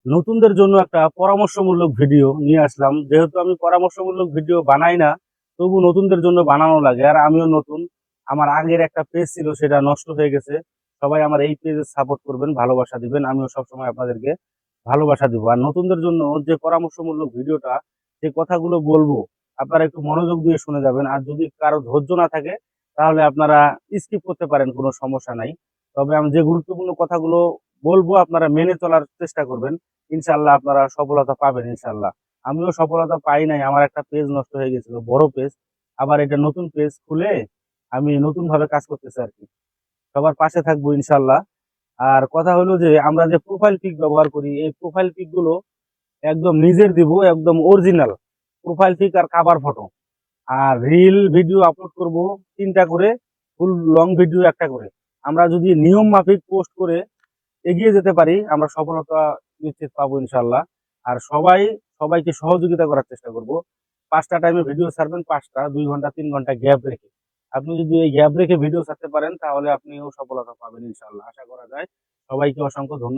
নতুনদের জন্য একটা পরামর্শমূলক ভিডিও নিয়ে আসলাম। যেহেতু আমি পরামর্শমূলক ভিডিও বানাই না, তবু নতুনদের জন্য বানানো লাগে। আর আমিও নতুন, আমার আগের একটা পেজ ছিল সেটা নষ্ট হয়ে গেছে। সবাই আমার এই পেজে সাপোর্ট করবেন, ভালোবাসা দিবেন, আমিও সবসময় আপনাদেরকে ভালোবাসা দিব। আর নতুনদের জন্য যে পরামর্শমূলক ভিডিওটা, যে কথাগুলো বলবো আপনারা একটু মনোযোগ দিয়ে শুনে যাবেন। আর যদি কারো ধৈর্য না থাকে তাহলে আপনারা স্কিপ করতে পারেন, কোনো সমস্যা নাই। তবে আমি যে গুরুত্বপূর্ণ কথাগুলো বলবো আপনারা মেনে চলার চেষ্টা করবেন। ইনশাল্লাহ আপনারা সফলতা পাবেন ইনশাল্লাহ। আমিও সফলতা পাই নাই, আমার একটা পেজ নষ্ট হয়ে গেছিল, বড় পেজ। আবার এটা নতুন পেজ খুলে আমি নতুন ভাবে কাজ করতেছি আর কি। সবার পাশে থাকবো ইনশাল্লাহ। আর কথা হলো যে আমরা যে প্রোফাইল পিক ব্যবহার করি, এই প্রোফাইল পিক গুলো একদম নিজের দিব, একদম অরিজিনাল প্রোফাইল পিক আর কাভার ফটো। আর রিল ভিডিও আপলোড করব 3টা করে, ফুল লং ভিডিও একটা করে। আমরা যদি নিয়ম মাফিক পোস্ট করে এগিয়ে যেতে পারি, আমরা সফলতা নিশ্চিত পাবো ইনশাল্লাহ। আর সবাইকে সহযোগিতা করার চেষ্টা করব। 5টা টাইমে ভিডিও ছাড়বেন, 5টা 2 ঘন্টা 3 ঘন্টা গ্যাপ রেখে। আপনি যদি এই গ্যাপ রেখে ভিডিও ছাড়তে পারেন তাহলে আপনিও সফলতা পাবেন ইনশাল্লাহ, আশা করা যায়। সবাইকে অসংখ্য ধন্যবাদ।